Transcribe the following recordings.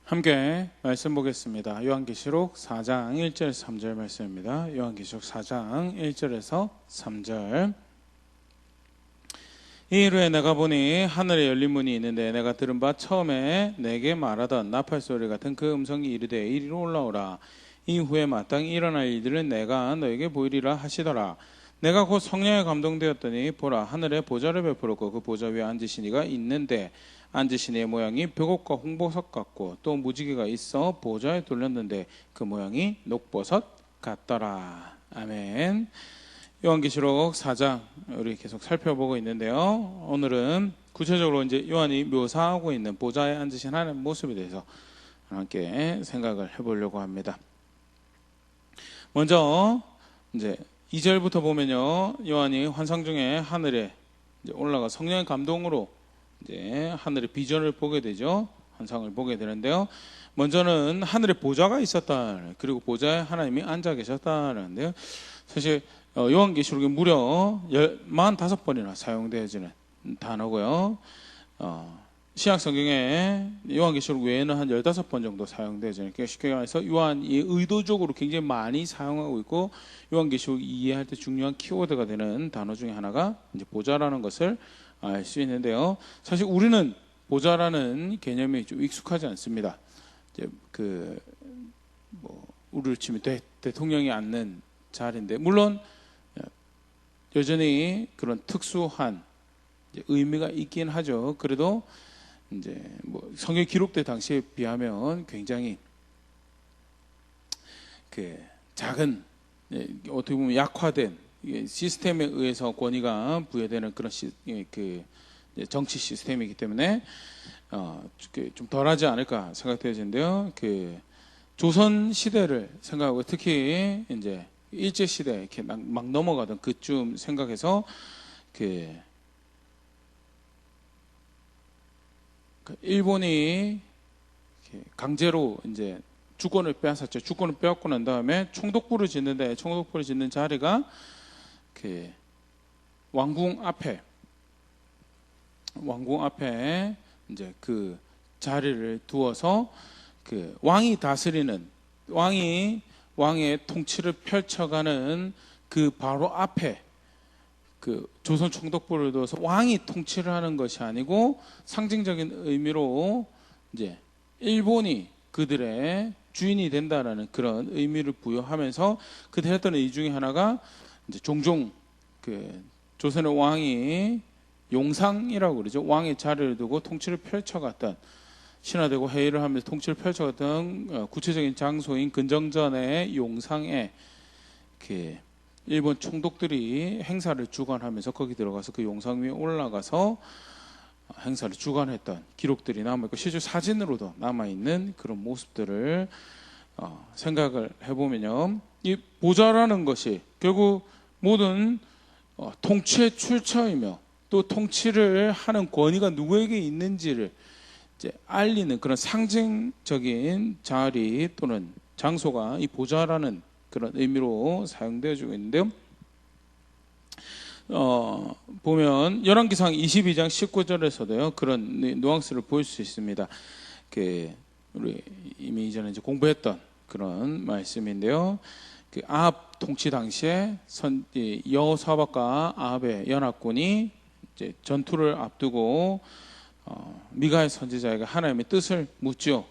함께 말씀 보겠습니다. 요한계시록 4장 1절에서 3절 말씀입니다. 요한계시록 4장 1절에서 3절. 이후에 내가 보니 하늘에 열린 문이 있는데 내가 들은 바 처음에 내게 말하던 나팔 소리 같은 그 음성이 이르되 이리로 올라오라. 이후에 마땅히 일어날 일들은 내가 너에게 보이리라 하시더라. 내가 곧 성령에 감동되었더니 보라 하늘에 보좌를 베풀었고 그 보좌 위에 앉으신 이가 있는데 앉으신 이의 모양이 벽옥과 홍보석 같고 또 무지개가 있어 보좌에 돌렸는데 그 모양이 녹보석 같더라. 아멘. 요한계시록 4장 우리 계속 살펴보고 있는데요. 오늘은 구체적으로 이제 요한이 묘사하고 있는 보좌에 앉으신 하나님의 모습에 대해서 함께 생각을 해보려고 합니다. 먼저 이제 2절부터 보면요, 요한이 환상 중에 하늘에 이제 올라가 성령의 감동으로 이제 하늘의 비전을 보게 되죠. 환상을 보게 되는데요. 먼저는 하늘에 보좌가 있었다. 그리고 보좌에 하나님이 앉아 계셨다는데요. 사실 요한계시록에 무려 45번이나 사용되어지는 단어고요. 신약 성경에 요한계시록 외에는 한 15번 정도 사용되어지는, 쉽게 말해서 요한이 의도적으로 굉장히 많이 사용하고 있고 요한계시록 이해할 때 중요한 키워드가 되는 단어 중에 하나가 이제 보좌라는 것을 알 수 있는데요. 사실 우리는 보좌라는 개념이 좀 익숙하지 않습니다. 이제 우리를 치면 대통령이 앉는 자리인데, 물론 여전히 그런 특수한 의미가 있긴 하죠. 그래도 이제 성경 기록된 당시에 비하면 굉장히 작은, 어떻게 보면 약화된 시스템에 의해서 권위가 부여되는 그런 정치 시스템이기 때문에 좀 덜하지 않을까 생각되어지는데요. 조선 시대를 생각하고 특히 이제 일제 시대 이렇게 막 넘어가던 그쯤 생각해서 일본이 강제로 이제 주권을 빼앗았죠. 주권을 빼앗고 난 다음에 총독부를 짓는데, 총독부를 짓는 자리가 왕궁 앞에 이제 그 자리를 두어서 왕이 다스리는, 왕의 통치를 펼쳐가는 그 바로 앞에 조선 총독부를 두어서 왕이 통치를 하는 것이 아니고 상징적인 의미로 이제 일본이 그들의 주인이 된다라는 그런 의미를 부여하면서 그때 했던 이 중에 하나가 이제 종종 조선의 왕이 용상이라고 그러죠. 왕의 자리를 두고 통치를 펼쳐갔던, 신화되고 회의를 하면서 통치를 펼쳐갔던 구체적인 장소인 근정전의 용상에 일본 총독들이 행사를 주관하면서 거기 들어가서 그 용상 위에 올라가서 행사를 주관했던 기록들이 남아있고, 실제 사진으로도 남아있는 그런 모습들을 생각을 해보면요, 이 보좌라는 것이 결국 모든 통치의 출처이며 또 통치를 하는 권위가 누구에게 있는지를 이제 알리는 그런 상징적인 자리 또는 장소가 이 보좌라는 그런 의미로 사용되어지고 있는데요. 보면 열왕기상 22장 19절에서도요 그런 뉘앙스를 볼 수 있습니다. 우리 이미 이전에 이제 공부했던 그런 말씀인데요. 아합 통치 당시에 여호사밧과 아합의 연합군이 이제 전투를 앞두고 미가야 선지자에게 하나님의 뜻을 묻죠.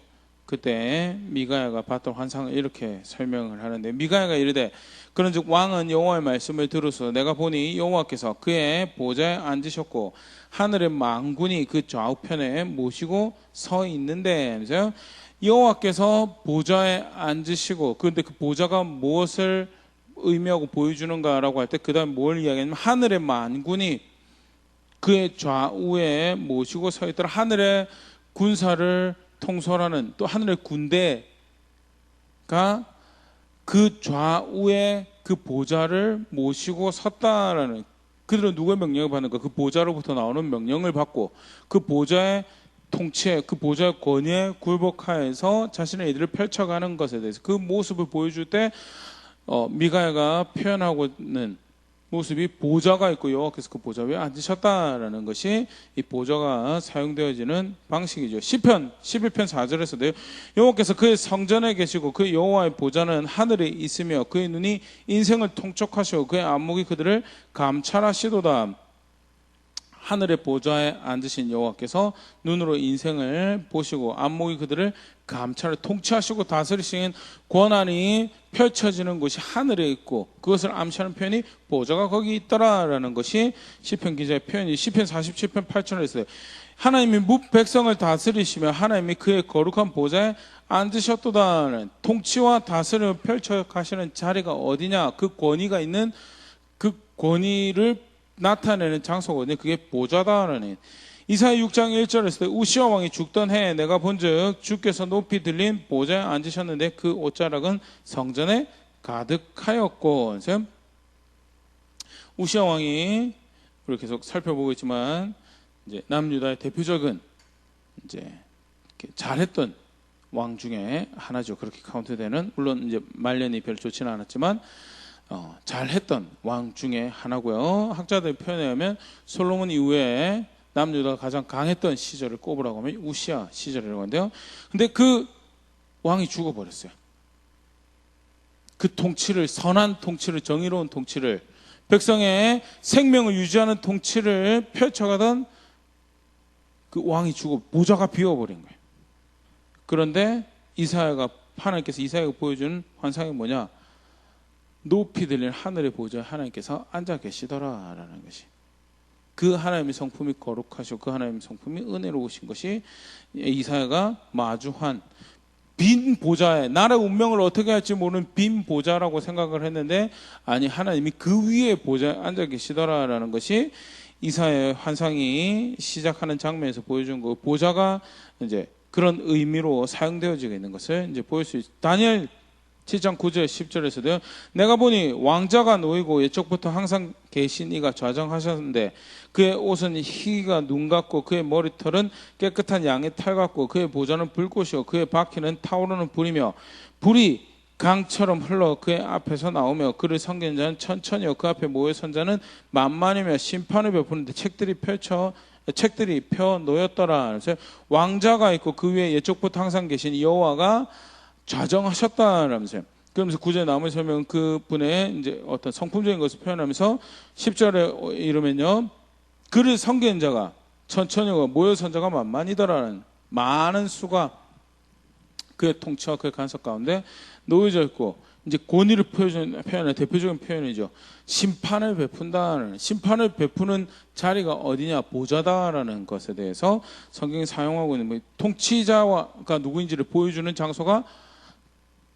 그때 미가야가 봤던 환상을 이렇게 설명을 하는데, 미가야가 이르되 그런즉 왕은 여호와의 말씀을 들으소 내가 보니 여호와께서 그의 보좌에 앉으셨고 하늘의 만군이 그 좌우편에 모시고 서 있는데, 여호와께서 보좌에 앉으시고, 그런데 그 보좌가 무엇을 의미하고 보여주는가라고 할 때 그 다음 뭘 이야기하냐면 하늘의 만군이 그의 좌우에 모시고 서 있더라. 하늘의 군사를 통솔하는, 또 하늘의 군대가 그 좌우에 그 보좌를 모시고 섰다라는, 그들은 누구의 명령을 받는가? 그 보좌로부터 나오는 명령을 받고 그 보좌의 통치에, 그 보좌의 권위에 굴복하여서 자신의 일들을 펼쳐가는 것에 대해서 그 모습을 보여줄 때 미가야가 표현하고 있는 모습이 보좌가 있고 여호와께서 그 보좌 위에 앉으셨다라는 것이 이 보좌가 사용되어지는 방식이죠. 시편 11편 4절에서도 여호와께서 그의 성전에 계시고 그 여호와의 보좌는 하늘에 있으며 그의 눈이 인생을 통촉하시고 그의 안목이 그들을 감찰하시도다. 하늘의 보좌에 앉으신 여호와께서 눈으로 인생을 보시고 안목이 그들을 감찰을 통치하시고 다스리시는 권한이 펼쳐지는 곳이 하늘에 있고 그것을 암시하는 표현이 보좌가 거기 있더라라는 것이 시편 기자의 표현이 시편 47편 8절에 있어요. 하나님이 백성을 다스리시며 하나님이 그의 거룩한 보좌에 앉으셨도다는 통치와 다스림을 펼쳐 가시는 자리가 어디냐, 그 권위가 있는 그 권위를 나타내는 장소거든요. 그게 보좌다라는. 이사야 6장 1절에서 우시아 왕이 죽던 해에 내가 본즉 주께서 높이 들린 보좌에 앉으셨는데 그 옷자락은 성전에 가득하였고. 우시아 왕이 우리 계속 살펴보고 있지만 이제 남유다의 대표적인 이제 잘했던 왕 중에 하나죠. 그렇게 카운트되는, 물론 이제 말년이 별로 좋지는 않았지만 잘했던 왕 중에 하나고요. 학자들 표현에 의하면 솔로몬 이후에 남유다가 가장 강했던 시절을 꼽으라고 하면 우시아 시절이라고 하는데요. 근데 그 왕이 죽어버렸어요. 그 통치를, 선한 통치를, 정의로운 통치를, 백성의 생명을 유지하는 통치를 펼쳐가던 그 왕이 죽어 보좌가 비워버린 거예요. 그런데 하나님께서 이사야가 보여주는 환상이 뭐냐? 높이 들린 하늘의 보좌에 하나님께서 앉아 계시더라라는 것이, 그 하나님의 성품이 거룩하시고 그 하나님의 성품이 은혜로우신 것이 이사야가 마주한 빈 보좌에, 나라의 운명을 어떻게 할지 모르는 빈 보좌라고 생각을 했는데 아니, 하나님이 그 위에 보좌에 앉아 계시더라라는 것이 이사야의 환상이 시작하는 장면에서 보여준 거, 보좌가 이제 그런 의미로 사용되어지고 있는 것을 이제 보일 수 있어요. 다니엘 7장 9절 10절에서도요. 내가 보니 왕자가 놓이고 옛적부터 항상 계신 이가 좌정하셨는데 그의 옷은 희가 눈 같고 그의 머리털은 깨끗한 양의 털 같고 그의 보좌는 불꽃이요 그의 바퀴는 타오르는 불이며 불이 강처럼 흘러 그의 앞에서 나오며 그를 섬기는 자는 천천히요 그 앞에 모여 선 자는 만만이며 심판을 베푸는데 책들이 펴 놓였더라. 그래서 왕자가 있고 그 위에 옛적부터 항상 계신 여호와가 좌정하셨다라면서요. 그러면서 9절에 나머지 설명은 그 분의 이제 어떤 성품적인 것을 표현하면서 10절에 이르면요, 그를 섬기는 자가 천천히 모여 선 자가 만만이더라는, 많은 수가 그의 통치와 그의 간섭 가운데 놓여져 있고, 이제 권위를 표현하는 대표적인 표현이죠. 심판을 베푼다는, 심판을 베푸는 자리가 어디냐, 보좌다라는 것에 대해서 성경이 사용하고 있는, 통치자가 누구인지를 보여주는 장소가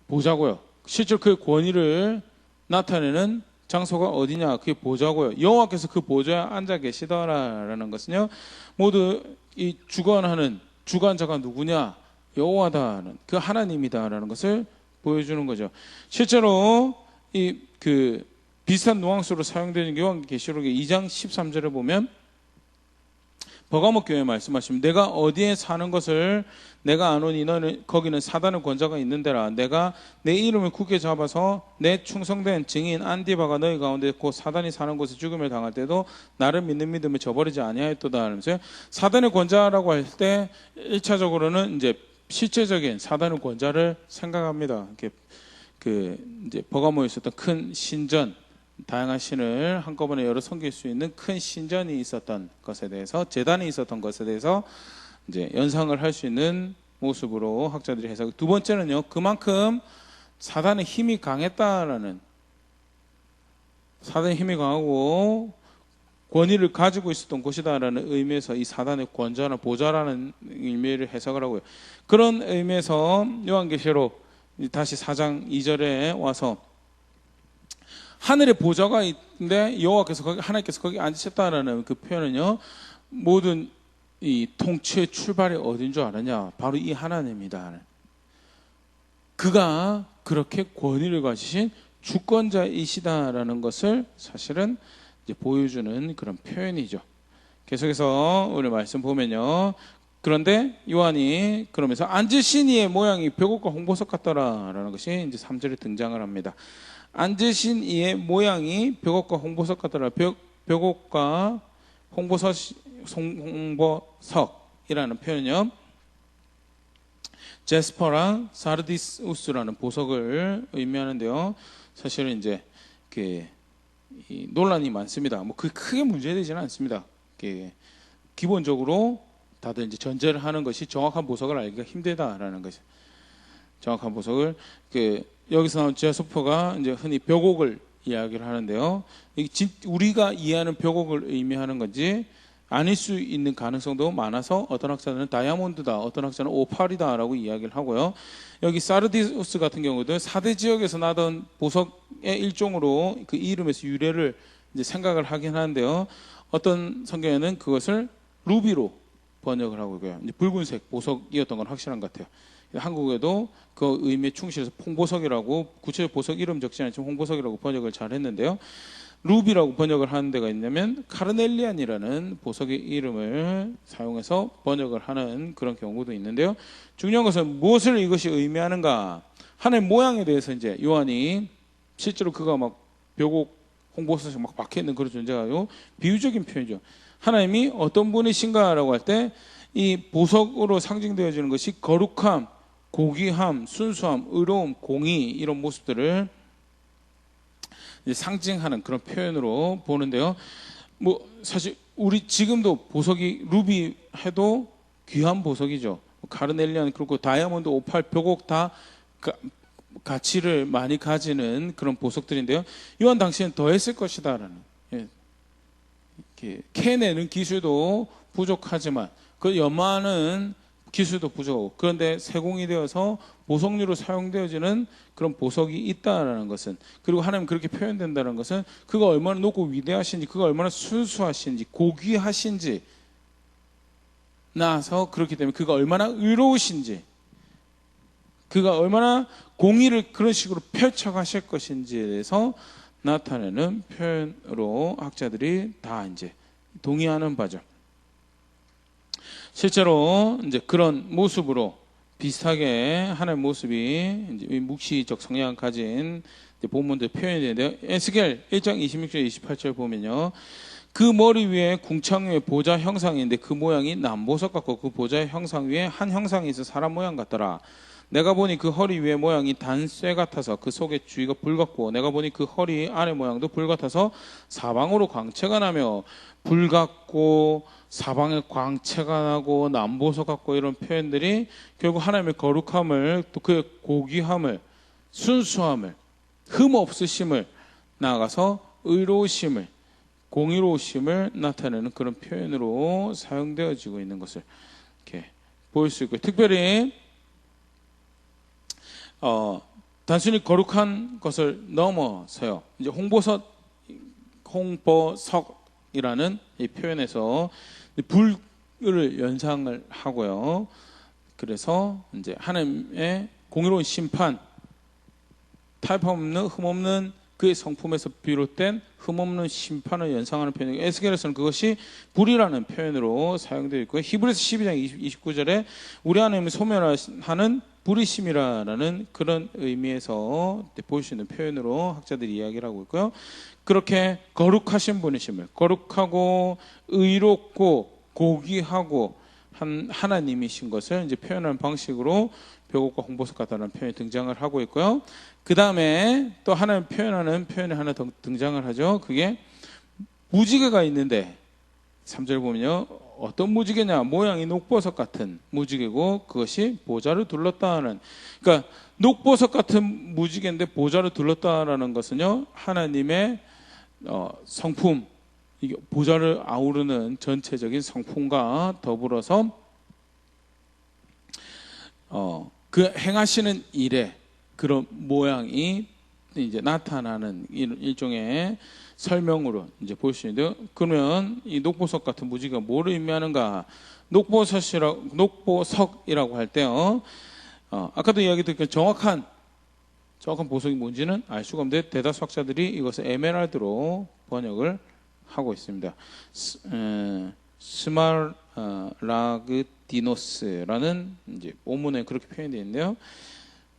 보좌고요. 실제로 그 권위를 나타내는 장소가 어디냐, 그게 보좌고요. 여호와께서 그 보좌에 앉아 계시더라라는 것은요, 모두 이 주관하는 주관자가 누구냐, 여호와다는, 그 하나님이다라는 것을 보여주는 거죠. 실제로 이 그 비슷한 뉘앙스로 사용되는 요한계시록의 2장 13절에 보면 버가모 교회 말씀하시면 내가 어디에 사는 것을 내가 아노니 너는 거기는 사단의 권자가 있는데라. 내가 내 이름을 굳게 잡아서 내 충성된 증인 안디바가 너희 가운데 곧 사단이 사는 곳에 죽음을 당할 때도 나를 믿는 믿음을 저버리지 아니하였도다 하면서, 사단의 권자라고 할 때 1차적으로는 이제 실제적인 사단의 권자를 생각합니다. 이제 버가모에 있었던 큰 신전, 다양한 신을 한꺼번에 여러 섬길 수 있는 큰 신전이 있었던 것에 대해서, 재단이 있었던 것에 대해서 이제 연상을 할 수 있는 모습으로 학자들이 해석. 두 번째는요, 그만큼 사단의 힘이 강했다라는, 사단의 힘이 강하고 권위를 가지고 있었던 곳이다라는 의미에서 이 사단의 권좌나 보좌라는 의미를 해석을 하고요. 그런 의미에서 요한계시록 다시 4장 2절에 와서 하늘에 보좌가 있는데 하나님께서 거기 앉으셨다라는 그 표현은요, 모든 이 통치의 출발이 어딘 줄 아느냐, 바로 이 하나님이다. 그가 그렇게 권위를 가지신 주권자이시다라는 것을 사실은 이제 보여주는 그런 표현이죠. 계속해서 오늘 말씀 보면요, 그런데 요한이 그러면서 앉으신 이의 모양이 벽옥과 홍보석 같더라라는 것이 이제 3절에 등장을 합니다. 앉으신 이의 모양이 벽옥과 홍보석 같더라. 벽옥과 홍보석이라는 표현이요. 제스퍼랑 사르디우스라는 보석을 의미하는데요. 사실은 이제 이 논란이 많습니다. 뭐 크게 문제되지는 않습니다. 기본적으로 다들 이제 전제를 하는 것이 정확한 보석을 알기가 힘들다라는 것이. 정확한 보석을 여기서 나온 제스퍼가 이제 흔히 벽옥을 이야기를 하는데요. 우리가 이해하는 벽옥을 의미하는 건지 아닐 수 있는 가능성도 많아서 어떤 학자들은 다이아몬드다, 어떤 학자는 오팔이다라고 이야기를 하고요. 여기 사르디우스 같은 경우도 사대 지역에서 나던 보석의 일종으로 그 이름에서 유래를 이제 생각을 하긴 하는데요. 어떤 성경에는 그것을 루비로 번역을 하고 있고요. 이제 붉은색 보석이었던 건 확실한 것 같아요. 한국에도 그 의미에 충실해서 홍보석이라고 구체적 보석 이름 적지 않지만 홍보석이라고 번역을 잘 했는데요. 루비라고 번역을 하는 데가 있냐면 카르넬리안이라는 보석의 이름을 사용해서 번역을 하는 그런 경우도 있는데요. 중요한 것은 무엇을 이것이 의미하는가? 하나의 모양에 대해서 이제 요한이 실제로 그가 막 벽옥 홍보석이 막 박혀 있는 그런 존재가 아니고 비유적인 표현이죠. 하나님이 어떤 분이신가라고 할 때 이 보석으로 상징되어지는 것이 거룩함, 고귀함, 순수함, 의로움, 공의 이런 모습들을 상징하는 그런 표현으로 보는데요. 뭐 사실 우리 지금도 보석이 루비 해도 귀한 보석이죠. 카르넬리안 그리고 다이아몬드, 오팔, 벽옥 다 가치를 많이 가지는 그런 보석들인데요. 요한 당시엔 더 했을 것이다라는 캐내는 기술도 부족하지만 그 연마하는 기술도 부족하고 그런데 세공이 되어서 보석류로 사용되어지는 그런 보석이 있다라는 것은 그리고 하나님 그렇게 표현된다는 것은 그가 얼마나 높고 위대하신지 그가 얼마나 순수하신지 고귀하신지 나서 그렇기 때문에 그가 얼마나 의로우신지 그가 얼마나 공의를 그런 식으로 펼쳐가실 것인지에 대해서 나타내는 표현으로 학자들이 다 이제 동의하는 바죠. 실제로 이제 그런 모습으로 비슷하게 하나의 모습이 이제 묵시적 성향을 가진 본문들 표현이 되는데요. 에스겔 1장 26절 28절 보면요. 그 머리 위에 궁창 위에 보좌 형상이 있는데 그 모양이 남보석 같고 그 보좌의 형상 위에 한 형상이 있어 사람 모양 같더라. 내가 보니 그 허리 위에 모양이 단쇠 같아서 그 속에 주위가 불 같고 내가 보니 그 허리 안에 모양도 불 같아서 사방으로 광채가 나며 불 같고 사방에 광채가 나고 남보석 같고 이런 표현들이 결국 하나님의 거룩함을 또 그의 고귀함을 순수함을 흠 없으심을 나아가서 의로우심을 공의로우심을 나타내는 그런 표현으로 사용되어지고 있는 것을 이렇게 볼 수 있고요. 특별히 단순히 거룩한 것을 넘어서요. 이제 홍보석이라는 이 표현에서 불을 연상을 하고요. 그래서 이제 하나님의 공의로운 심판, 탈법없는 흠없는 그의 성품에서 비롯된 흠없는 심판을 연상하는 표현이고 에스겔에서는 그것이 불이라는 표현으로 사용되어 있고요. 히브리서 12장 29절에 우리 하나님을 소멸하는 불이심이라는 그런 의미에서 볼 수 있는 표현으로 학자들이 이야기를 하고 있고요. 그렇게 거룩하신 분이심을 거룩하고 의롭고 고귀하고 한 하나님이신 것을 이제 표현하는 방식으로 벽옥과 홍보석 같다는 표현이 등장을 하고 있고요. 그 다음에 또 하나님 표현하는 표현이 하나 더 등장을 하죠. 그게 무지개가 있는데 3절 보면요. 어떤 무지개냐? 모양이 녹보석 같은 무지개고 그것이 보좌를 둘렀다는 그러니까 녹보석 같은 무지개인데 보좌를 둘렀다라는 것은요. 하나님의 성품 이게 보좌를 아우르는 전체적인 성품과 더불어서 그 행하시는 일에 그런 모양이 이제 나타나는 일종의 설명으로 이제 볼 수 있는데요. 그러면 이 녹보석 같은 무지개가 뭐를 의미하는가? 녹보석이라고 할 때요. 아까도 이야기드린 정확한 보석이 뭔지는 알 수가 없는데 대다수 학자들이 이것을 에메랄드로 번역을 하고 있습니다. 스마라그디노스라는 이제 본문에 그렇게 표현되어 있는데요.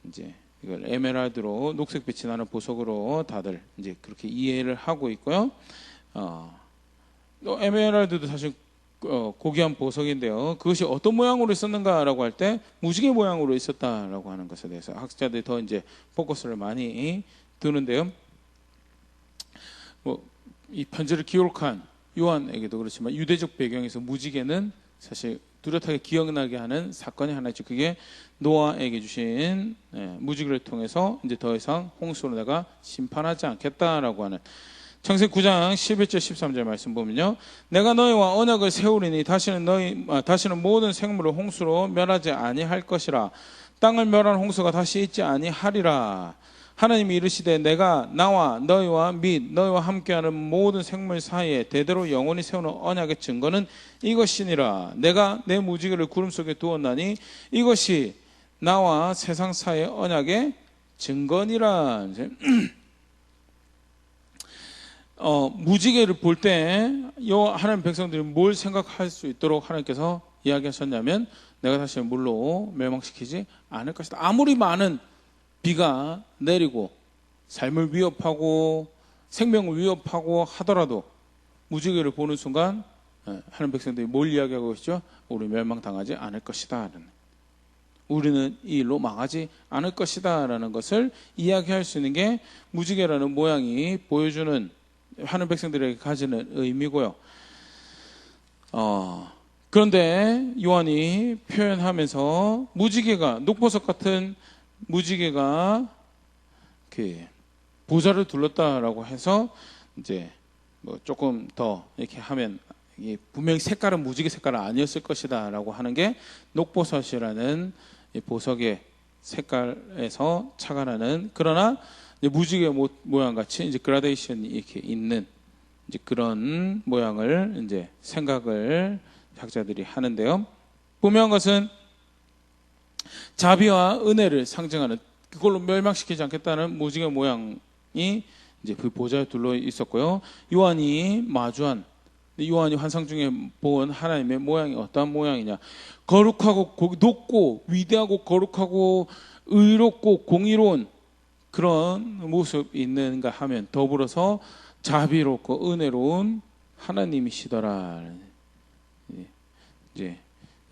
이제 이걸 에메랄드로 녹색빛이 나는 보석으로 다들 이제 그렇게 이해를 하고 있고요. 에메랄드도 사실 고귀한 보석인데요. 그것이 어떤 모양으로 있었는가라고 할 때 무지개 모양으로 있었다라고 하는 것에 대해서 학자들이 더 이제 포커스를 많이 두는데요. 이 편지를 기록한 요한에게도 그렇지만 유대적 배경에서 무지개는 사실 뚜렷하게 기억나게 하는 사건이 하나 있죠. 그게 노아에게 주신 무지개를 통해서 이제 더 이상 홍수로 내가 심판하지 않겠다라고 하는 창세기 9장 11절 13절 말씀 보면요. 내가 너희와 언약을 세우리니 다시는 모든 생물을 홍수로 멸하지 아니할 것이라. 땅을 멸한 홍수가 다시 있지 아니하리라. 하나님이 이르시되 내가 나와 너희와 및 너희와 함께하는 모든 생물 사이에 대대로 영원히 세우는 언약의 증거는 이것이니라. 내가 내 무지개를 구름 속에 두었나니 이것이 나와 세상 사이의 언약의 증거니라. 무지개를 볼 때 하나님 백성들이 뭘 생각할 수 있도록 하나님께서 이야기하셨냐면 내가 다시 물로 멸망시키지 않을 것이다. 아무리 많은 비가 내리고 삶을 위협하고 생명을 위협하고 하더라도 무지개를 보는 순간 하나님 백성들이 뭘 이야기하고 있죠? 우리 멸망당하지 않을 것이다. 우리는 이 일로 망하지 않을 것이다 라는 것을 이야기할 수 있는 게 무지개라는 모양이 보여주는 하나님 백성들에게 가지는 의미고요. 그런데 요한이 표현하면서 무지개가 녹보석 같은 무지개가 보좌를 둘렀다라고 해서 이제 조금 더 이렇게 하면 분명히 색깔은 무지개 색깔은 아니었을 것이다라고 하는 게 녹보석이라는 보석의 색깔에서 착안하는 그러나 무지개 모양 같이 이제 그라데이션이 이렇게 있는 이제 그런 모양을 이제 생각을 학자들이 하는데요. 분명한 것은 자비와 은혜를 상징하는 그걸로 멸망시키지 않겠다는 무지개 모양이 이제 그 보좌에 둘러 있었고요. 요한이 환상 중에 본 하나님의 모양이 어떠한 모양이냐? 거룩하고 높고 위대하고 거룩하고 의롭고 공의로운 그런 모습이 있는가 하면 더불어서 자비롭고 은혜로운 하나님이시더라. 이제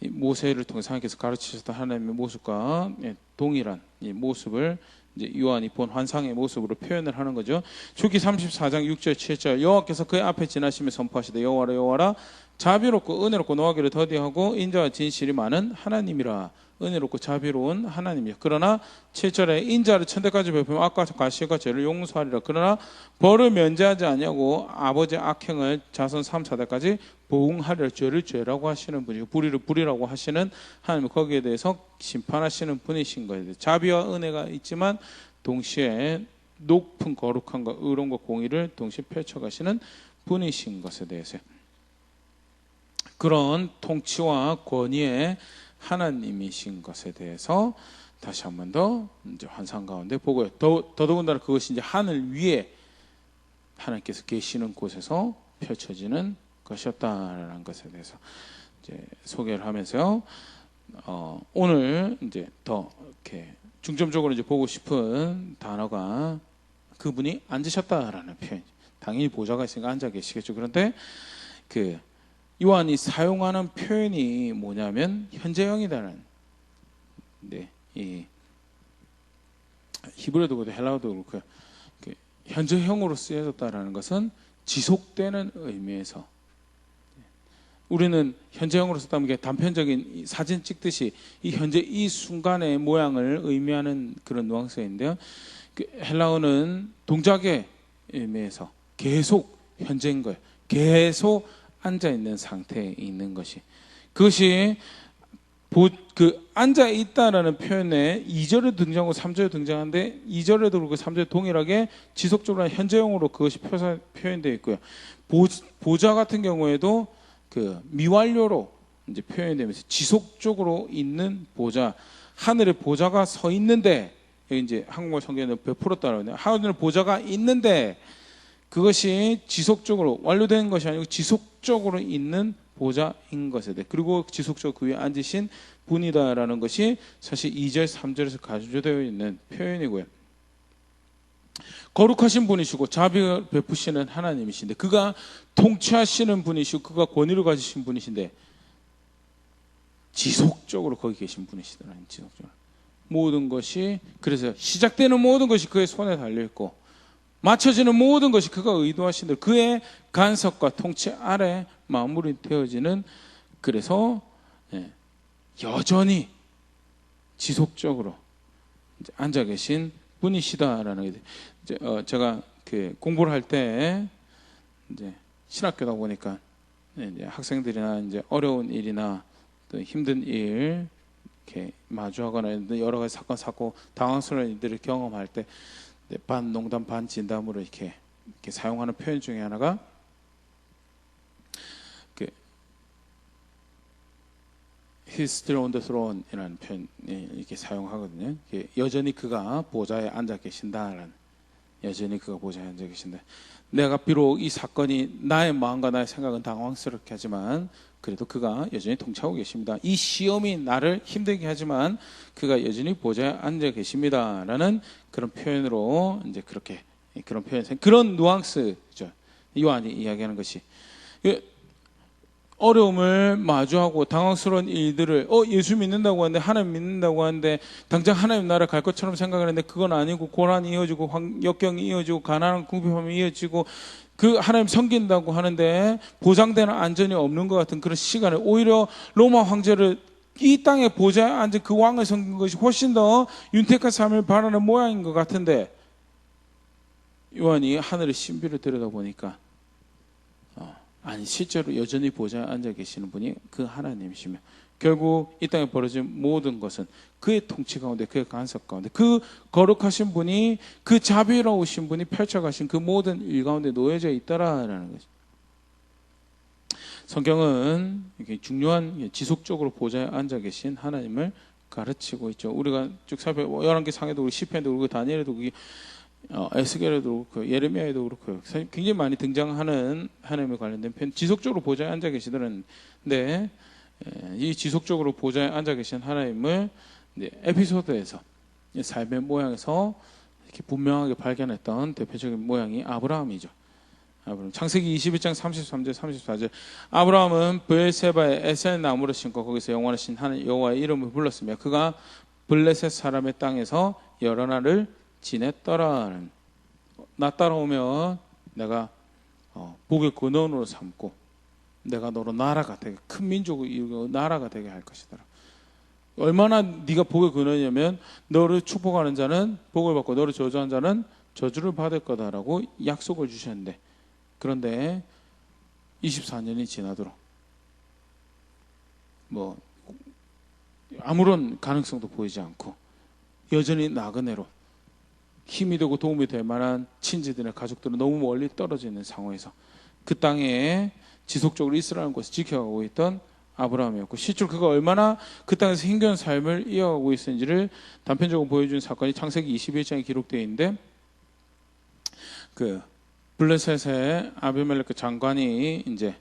모세를 통해 하나님께서 가르치셨던 하나님의 모습과 동일한 모습을 이제 요한이 본 환상의 모습으로 표현을 하는 거죠. 출기 34장 6절 7절 여호와께서 그의 앞에 지나시며 선포하시되 여호와라 여호와라 자비롭고 은혜롭고 노하기를 더디하고 인자와 진실이 많은 하나님이라. 은혜롭고 자비로운 하나님이야. 그러나 7절에 인자를 천대까지 베풀면 악과 과실과 죄를 용서하리라. 그러나 벌을 면제하지 아니하고 아버지의 악행을 자손 3, 4대까지 보응하리라. 죄를 죄라고 하시는 분이고 불의를 불의라고 하시는 하나님은 거기에 대해서 심판하시는 분이신 거예요. 자비와 은혜가 있지만 동시에 높은 거룩함과 의로움과 공의를 동시에 펼쳐가시는 분이신 것에 대해서 그런 통치와 권위의 하나님이신 것에 대해서 다시 한 번 더 이제 환상 가운데 보고요. 더더군다나 그것이 이제 하늘 위에 하나님께서 계시는 곳에서 펼쳐지는 것이었다라는 것에 대해서 이제 소개를 하면서요. 오늘 이제 더 이렇게 중점적으로 이제 보고 싶은 단어가 그분이 앉으셨다라는 표현. 당연히 보좌가 있으니까 앉아 계시겠죠. 그런데 요한이 사용하는 표현이 뭐냐면 현재형이다라는. 네, 이 히브리어도 그렇고 헬라어도 그렇고 현재형으로 쓰여졌다라는 것은 지속되는 의미에서 우리는 현재형으로 썼다면 게 단편적인 사진 찍듯이 이 현재 이 순간의 모양을 의미하는 그런 뉘앙스인데요. 헬라어는 동작의 의미에서 계속 현재인 거예요. 계속 앉아있는 상태에 있는 것이 그것이 앉아있다라는 표현에 2절에 등장하고 3절에 등장하는데 2절에도 그렇고 3절에 동일하게 지속적으로 현재형으로 그것이 표현되어 있고요. 보좌 같은 경우에도 미완료로 이제 표현이 되면서 지속적으로 있는 보좌, 하늘에 보좌가 서 있는데 여기 이제 한국말 성경에는 베풀었다고 하네요. 하늘에 보좌가 있는데 그것이 지속적으로 완료된 것이 아니고 지속적으로 있는 보좌인 것에 대해 그리고 지속적으로 그 위에 앉으신 분이다라는 것이 사실 2절, 3절에서 가주되어 있는 표현이고요. 거룩하신 분이시고 자비를 베푸시는 하나님이신데 그가 통치하시는 분이시고 그가 권위를 가지신 분이신데 지속적으로 거기 계신 분이시더라는 지속적으로 모든 것이 그래서 시작되는 모든 것이 그의 손에 달려 있고 맞춰지는 모든 것이 그가 의도하신 대로 그의 간섭과 통치 아래 마무리 되어지는 그래서 여전히 지속적으로 앉아 계신 분이시다라는 게 제가 공부를 할 때 이제 신학교다 보니까 이제 학생들이나 이제 어려운 일이나 또 힘든 일 이렇게 마주하거나 여러 가지 사건 사고 당황스러운 일들을 경험할 때 반 농담 반 진담으로 이렇게 사용하는 표현 중에 하나가 He's still on the throne 이라는 표현 이렇게 사용하거든요. 여전히 그가 보좌에 앉아 계신다라는 여전히 그가 보좌에 앉아 계신다. 내가 비록 이 사건이 나의 마음과 나의 생각은 당황스럽게 하지만 그래도 그가 여전히 통치하고 계십니다. 이 시험이 나를 힘들게 하지만 그가 여전히 보좌에 앉아 계십니다라는 그런 표현으로 이제 그렇게 그런 표현 그런 누앙스죠. 요한이 이야기하는 것이 어려움을 마주하고 당황스러운 일들을 예수 믿는다고 하는데 하나님 믿는다고 하는데 당장 하나님 나라 갈 것처럼 생각을 했는데 그건 아니고 고난이 이어지고 역경이 이어지고 가난한 궁핍함이 이어지고 그 하나님 섬긴다고 하는데 보장되는 안전이 없는 것 같은 그런 시간에 오히려 로마 황제를 이 땅에 보좌에 앉은 그 왕을 섬긴 것이 훨씬 더 윤택한 삶을 바라는 모양인 것 같은데 요한이 하늘의 신비를 들여다보니까 아니 실제로 여전히 보좌에 앉아 계시는 분이 그 하나님이시며 결국 이 땅에 벌어진 모든 것은 그의 통치 가운데 그의 간섭 가운데 그 거룩하신 분이 그 자비로우신 분이 펼쳐가신 그 모든 일 가운데 놓여져 있다라는 거죠. 성경은 이렇게 중요한 지속적으로 보좌에 앉아 계신 하나님을 가르치고 있죠. 우리가 쭉 살펴 열왕기상에도 우리 시편에도 그렇고 다니엘에도 에스겔에도 그렇고 예레미야에도 그렇고 굉장히 많이 등장하는 하나님에 관련된 편 지속적으로 보좌에 앉아 계시더는데 이 지속적으로 보좌에 앉아 계신 하나님을 에피소드에서 삶의 모양에서 이렇게 분명하게 발견했던 대표적인 모양이 아브라함이죠. 창세기 21장 33절 34절 아브라함은 브엘세바의 에센 나무를 심고 거기서 영원하신 하나님 여호와의 이름을 불렀으며 그가 블레셋 사람의 땅에서 여러 날을 지냈더라. 나 따라오면 내가 복의 근원으로 삼고 내가 너로 나라가 되게 큰 민족을 이루고 나라가 되게 할 것이더라. 얼마나 네가 복의 근원이냐면 너를 축복하는 자는 복을 받고 너를 저주하는 자는 저주를 받을 거다라고 약속을 주셨는데 그런데 24년이 지나도록 뭐 아무런 가능성도 보이지 않고 여전히 나그네로 힘이 되고 도움이 될 만한 친지들의 가족들은 너무 멀리 떨어져 있는 상황에서 그 땅에 지속적으로 이스라엘 것을 지켜가고 있던 아브라함이었고 실제로 그가 얼마나 그 땅에서 힘겨운 삶을 이어가고 있었는지를 단편적으로 보여준 사건이 창세기 21장에 기록되어 있는데 그 블레셋의 아비멜렉 장관이 이제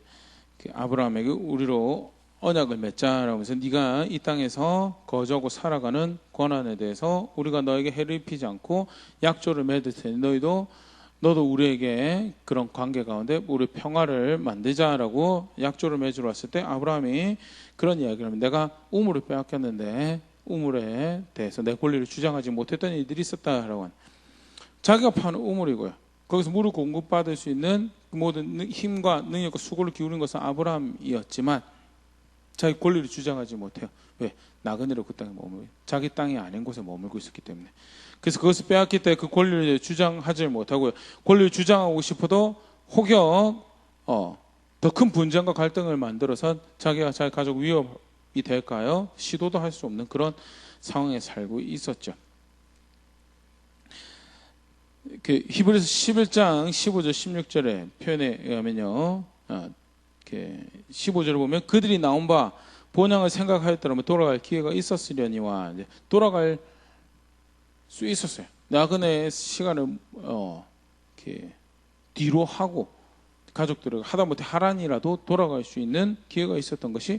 아브라함에게 우리로 언약을 맺자라고 하면서 네가 이 땅에서 거주하고 살아가는 권한에 대해서 우리가 너에게 해를 입히지 않고 약조를 맺을 테니 너도 우리에게 그런 관계 가운데 우리 평화를 만들자라고 약조를 맺으러 왔을 때 아브라함이 그런 이야기를 하면 내가 우물을 빼앗겼는데 우물에 대해서 내 권리를 주장하지 못했던 일들이 있었다라고 하는 자기가 파는 우물이고요. 거기서 물을 공급받을 수 있는 모든 힘과 능력과 수고를 기울인 것은 아브라함이었지만 자기 권리를 주장하지 못해요. 왜? 나그네로 그 땅에 머물고 자기 땅이 아닌 곳에 머물고 있었기 때문에. 그래서 그것을 빼앗기 때문에 그 권리를 주장하지 못하고요. 권리를 주장하고 싶어도 혹여 더 큰 분쟁과 갈등을 만들어서 자기가 자기 가족 위협이 될까요? 시도도 할 수 없는 그런 상황에 살고 있었죠. 그 히브리서 11장 15절 16절의 표현에 의하면요. 15절을 보면 그들이 나온 바 본향을 생각하였더라면 돌아갈 기회가 있었으려니와 이제 돌아갈 수 있었어요. 나그네의 시간을 이렇게 뒤로 하고 가족들을 하다못해 하란이라도 돌아갈 수 있는 기회가 있었던 것이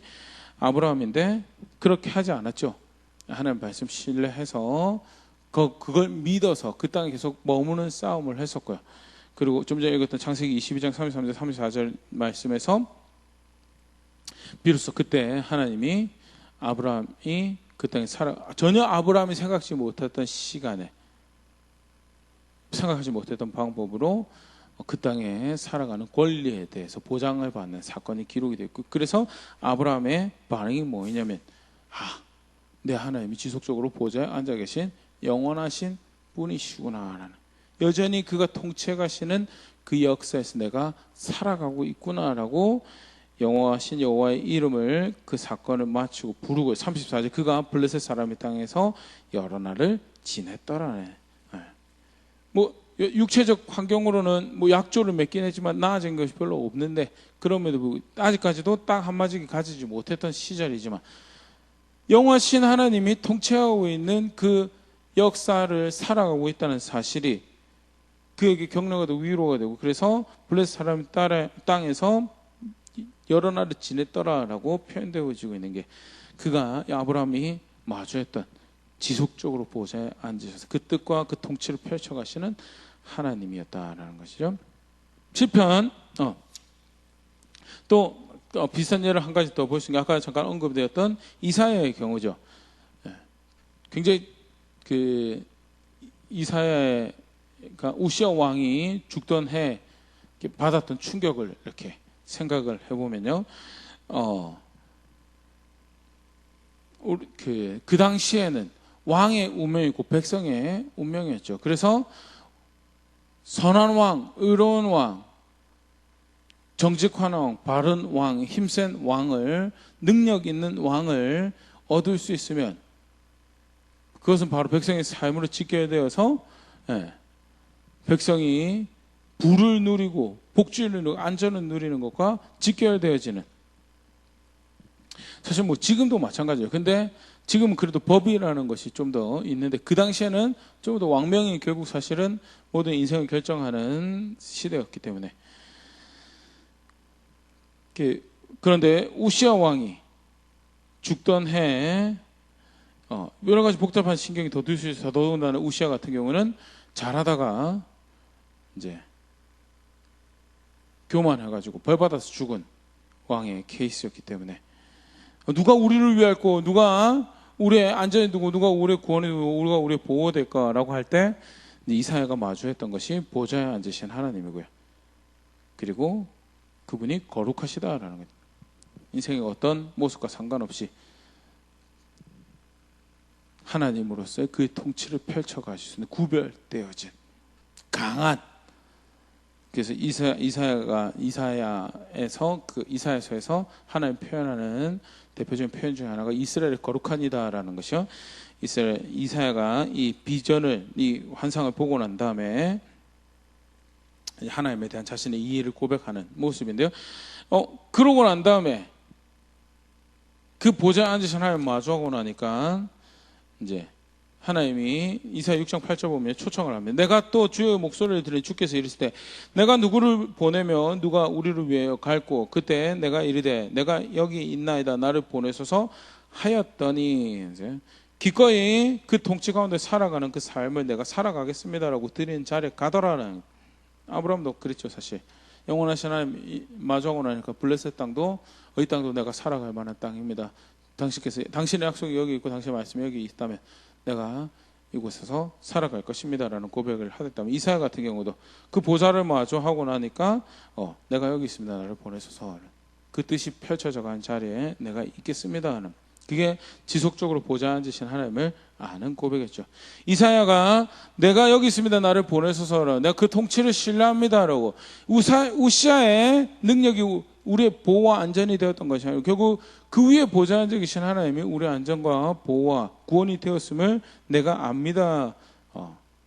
아브라함인데 그렇게 하지 않았죠. 하나님 말씀 신뢰해서 그걸 믿어서 그 땅에 계속 머무는 싸움을 했었고요. 그리고 좀 전에 읽었던 창세기 22장 33절 34절 말씀에서 비로소 그때 하나님이 아브라함이 그 땅에 전혀 아브라함이 생각지 못했던 시간에 생각하지 못했던 방법으로 그 땅에 살아가는 권리에 대해서 보장을 받는 사건이 기록이 되어 있고, 그래서 아브라함의 반응이 뭐냐면 내 하나님이 지속적으로 보좌에 앉아 계신 영원하신 분이시구나라는, 여전히 그가 통치하시는 그 역사에서 내가 살아가고 있구나라고 영원하신 여호와의 이름을 그 사건을 마치고 부르고, 34절 그가 블레셋 사람의 땅에서 여러 날을 지냈더라네. 뭐 육체적 환경으로는 뭐 약조를 맺긴 했지만 나아진 것이 별로 없는데, 그럼에도 아직까지도 딱 한마디 가지지 못했던 시절이지만 영원하신 하나님이 통치하고 있는 그 역사를 살아가고 있다는 사실이 그에게 격려가 되고 위로가 되고, 그래서 블레셋 사람의 땅에서 여러 날을 지냈더라라고 표현되어지고 있는 게 그가 아브라함이 마주했던 지속적으로 보좌에 앉으셔서 그 뜻과 그 통치를 펼쳐가시는 하나님이었다라는 것이죠. 시편 또 비슷한 예를 한 가지 더 볼 수 있는 게 아까 잠깐 언급되었던 이사야의 경우죠. 굉장히 그 이사야가 우시아 왕이 죽던 해 받았던 충격을 이렇게 생각을 해보면요, 그 당시에는 왕의 운명이고 백성의 운명이었죠. 그래서 선한 왕, 의로운 왕, 정직한 왕, 바른 왕, 힘센 왕을, 능력 있는 왕을 얻을 수 있으면 그것은 바로 백성의 삶으로 지켜야 되어서 백성이 부를 누리고 복주를 누리고 안전을 누리는 것과 직결되어지는, 사실 뭐 지금도 마찬가지예요. 근데 지금은 그래도 법이라는 것이 좀 더 있는데 그 당시에는 좀 더 왕명이 결국 사실은 모든 인생을 결정하는 시대였기 때문에. 그런데 우시아 왕이 죽던 해에 여러 가지 복잡한 신경이 더 들 수 있어서, 더군다나 우시아 같은 경우는 잘하다가 이제 교만해가지고 벌받아서 죽은 왕의 케이스였기 때문에 누가 우리를 위할고, 누가 우리의 안전이 두고, 누가 우리의 구원이 두고, 우리가 우리의 보호가 될까라고 할 때 이사야가 마주했던 것이 보좌에 앉으신 하나님이고요. 그리고 그분이 거룩하시다라는 거죠. 인생의 어떤 모습과 상관없이 하나님으로서의 그의 통치를 펼쳐가실 수 있는 구별되어진 강한, 그래서 이사야서에서 하나님 표현하는 대표적인 표현 중에 하나가 이스라엘의 거룩한 이다라는 것이요. 이사야가 이 비전을, 이 환상을 보고 난 다음에 하나님에 대한 자신의 이해를 고백하는 모습인데요. 그러고 난 다음에 그 보좌에 앉으신 하나님 마주하고 나니까 이제 하나님이 이사야 6장 8절 보면 초청을 합니다. 내가 또 주의 목소리를 들으니 주께서 이르실 때 내가 누구를 보내면 누가 우리를 위하여 갈고, 그때 내가 이르되 내가 여기 있나이다 나를 보내소서 하였더니, 이제 기꺼이 그 통치 가운데 살아가는 그 삶을 내가 살아가겠습니다라고 드리는 자리에 가더라는. 아브라함도 그랬죠. 사실 영원하신 하나님 마주하고 나니까 블레셋 땅도 이 땅도 내가 살아갈 만한 땅입니다. 당신께서 당신의 약속이 여기 있고 당신의 말씀이 여기 있다면 내가 이곳에서 살아갈 것입니다라는 고백을 하셨다면, 이사야 같은 경우도 그 보좌를 마주하고 나니까 내가 여기 있습니다 나를 보내소서, 그 뜻이 펼쳐져 간 자리에 내가 있겠습니다 하는, 그게 지속적으로 보좌에 앉으신 하나님을 아는 고백이었죠. 이사야가 내가 여기 있습니다 나를 보내소서, 내가 그 통치를 신뢰합니다라고, 우시아의 능력이 우리의 보호와 안전이 되었던 것이 아니고 결국 그 위에 보좌에 앉아 계신 하나님이 우리의 안전과 보호와 구원이 되었음을 내가 압니다.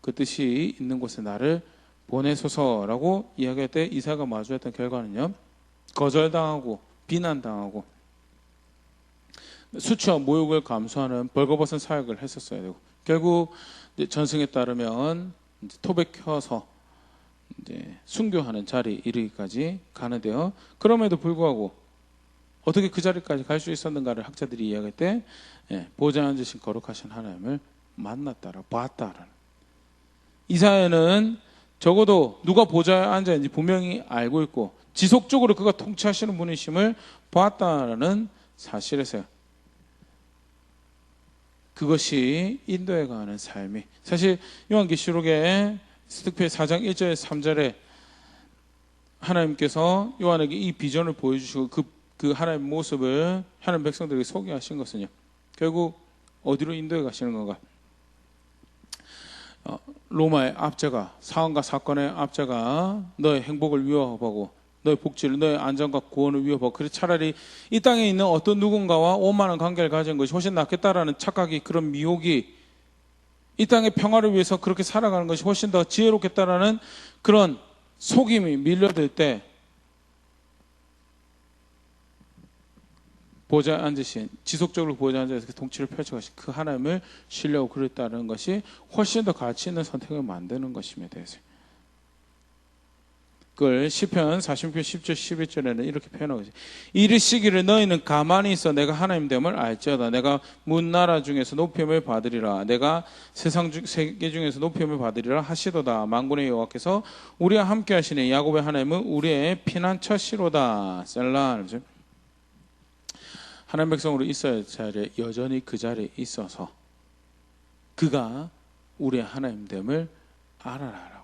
그 뜻이 있는 곳에 나를 보내소서라고 이야기할 때 이사야가 마주했던 결과는요, 거절당하고 비난당하고 수치와 모욕을 감수하는 벌거벗은 사역을 했었어야 되고, 결국 전승에 따르면 이제 토백혀서 이제 순교하는 자리에 이르기까지 가는데요. 그럼에도 불구하고 어떻게 그 자리까지 갈 수 있었는가를 학자들이 이야기할 때 보좌에 앉으신 거룩하신 하나님을 만났다라 봤다라는. 이사야는 적어도 누가 보좌에 앉아 있는지 분명히 알고 있고 지속적으로 그가 통치하시는 분이심을 보았다라는 사실에서요. 그것이 인도에 가는 삶이, 사실 요한계시록의 특별히 4장 1절에서 3절에 하나님께서 요한에게 이 비전을 보여주시고 그 하나님의 모습을 하나님 백성들에게 소개하신 것은요, 결국 어디로 인도에 가시는 건가? 로마의 압제가, 사원과 사건의 압제가 너의 행복을 위협하고 너의 복지를, 너의 안전과 구원을 위협하고, 그래서 차라리 이 땅에 있는 어떤 누군가와 원만한 관계를 가진 것이 훨씬 낫겠다라는 착각이, 그런 미혹이, 이 땅의 평화를 위해서 그렇게 살아가는 것이 훨씬 더 지혜롭겠다라는 그런 속임이 밀려들 때 보좌에 앉으신, 지속적으로 보좌에 앉아서 통치를 펼쳐가신 그 하나님을 신뢰하고 그랬다는 것이 훨씬 더 가치 있는 선택을 만드는 것임에 대해서, 그걸 시편 40편 10절 11절에는 이렇게 표현하고 있어요. 이르시기를 너희는 가만히 있어 내가 하나님 됨을 알지어다. 내가 문나라 중에서 높임을 받으리라. 내가 세상 세계 중에서 높임을 받으리라 하시도다. 만군의 여호와께서 우리와 함께 하시니 야곱의 하나님은 우리의 피난처시로다. 셀라. 하나님 백성으로 있어야 할 자리에 여전히 그 자리에 있어서 그가 우리의 하나님 됨을 알아라.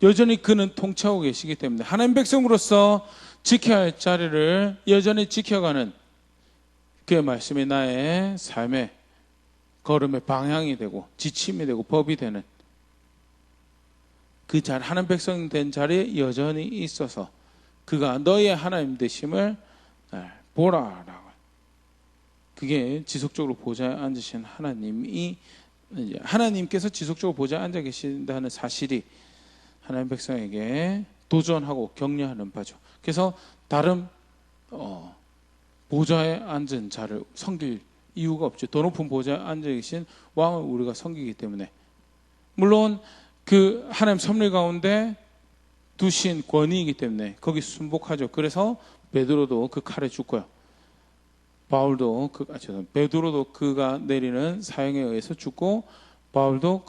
여전히 그는 통치하고 계시기 때문에 하나님 백성으로서 지켜야 할 자리를 여전히 지켜가는 그의 말씀이 나의 삶의 걸음의 방향이 되고 지침이 되고 법이 되는 그 자리, 하나님 백성 된 자리에 여전히 있어서 그가 너희의 하나님 되심을 보라라고. 그게 지속적으로 보좌에 앉으신 하나님이, 하나님께서 지속적으로 보좌에 앉아 계신다는 사실이 하나님 백성에게 도전하고 격려하는 바죠. 그래서 다른 보좌에 앉은 자를 섬길 이유가 없죠. 더 높은 보좌에 앉아 계신 왕을 우리가 섬기기 때문에. 물론 그 하나님 섭리 가운데 두신 권위이기 때문에 거기 순복하죠. 그래서 베드로도 그 칼에 죽고요. 베드로도 그가 내리는 사형에 의해서 죽고, 바울도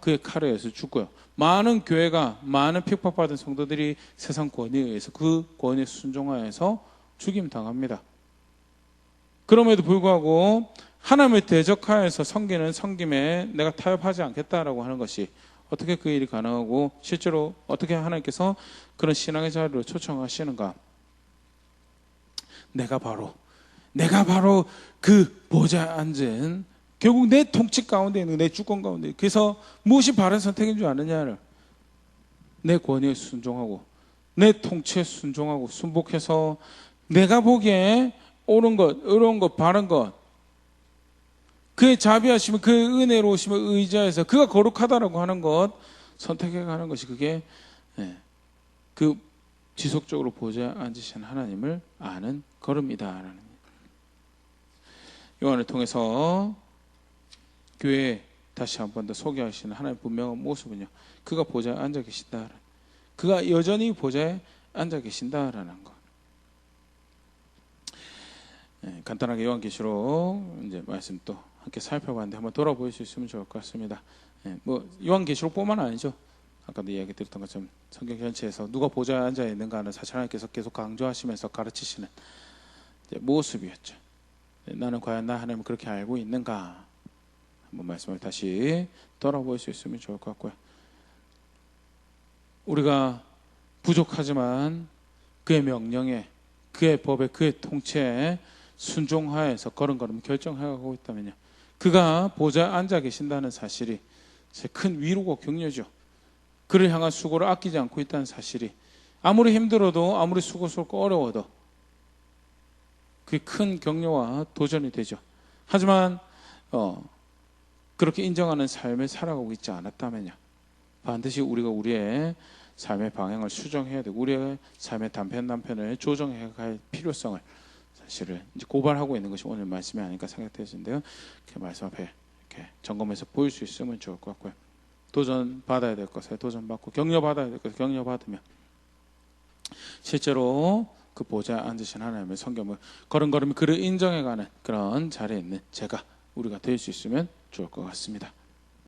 그의 칼에 의해서 죽고요. 많은 교회가, 많은 핍박받은 성도들이 세상 권위에 의해서 그 권위에 순종하여서 죽임 당합니다. 그럼에도 불구하고 하나님을 대적하여서 섬기는 섬김에 내가 타협하지 않겠다라고 하는 것이 어떻게 그 일이 가능하고 실제로 어떻게 하나님께서 그런 신앙의 자리로 초청하시는가? 내가 바로 그 보좌에 앉은, 결국 내 통치 가운데 있는, 내 주권 가운데, 그래서 무엇이 바른 선택인 줄 아느냐를, 내 권위에 순종하고 내 통치에 순종하고 순복해서 내가 보기에 옳은 것, 의로운 것, 바른 것, 그의 자비하심을, 그의 은혜로우심을 의지해서 그가 거룩하다라고 하는 것 선택해가는 것이, 그게 그 지속적으로 보좌에 앉으신 하나님을 아는 걸음이다라는, 요한을 통해서 교회에 다시 한 번 더 소개하시는 하나님의 분명한 모습은요, 그가 보좌에 앉아 계신다, 그가 여전히 보좌에 앉아 계신다라는 것. 간단하게 요한계시록 이제 말씀 또 함께 살펴봤는데 한번 돌아볼 수 있으면 좋을 것 같습니다. 뭐 요한계시록뿐만 아니죠. 아까도 이야기 드렸던 것처럼 성경 전체에서 누가 보좌에 앉아 있는가 하는 사실 하나님께서 계속 강조하시면서 가르치시는 모습이었죠. 나는 과연 나 하나님을 그렇게 알고 있는가? 한번 말씀을 다시 돌아볼 수 있으면 좋을 것 같고요. 우리가 부족하지만 그의 명령에, 그의 법에, 그의 통치에 순종하여서 걸음걸음 결정해가고 있다면요, 그가 보좌에 앉아 계신다는 사실이 큰 위로고 격려죠. 그를 향한 수고를 아끼지 않고 있다는 사실이, 아무리 힘들어도, 아무리 수고스럽고 어려워도 그게 큰 격려와 도전이 되죠. 하지만 그렇게 인정하는 삶을 살아가고 있지 않았다면요, 반드시 우리가 우리의 삶의 방향을 수정해야 되고 우리의 삶의 단편을 조정해 갈 필요성을 사실을 이제 고발하고 있는 것이 오늘 말씀이 아닐까 생각되시는데요. 그 말씀 앞에 이렇게 점검해서 보일 수 있으면 좋을 것 같고요. 도전 받아야 될 것에 도전 받고, 격려 받아야 될 것에 격려 받으며, 실제로 그 보좌에 앉으신 하나님의 성경을 걸음걸음 그를 인정해가는 그런 자리에 있는 제가 우리가 될 수 있으면 좋을 것 같습니다.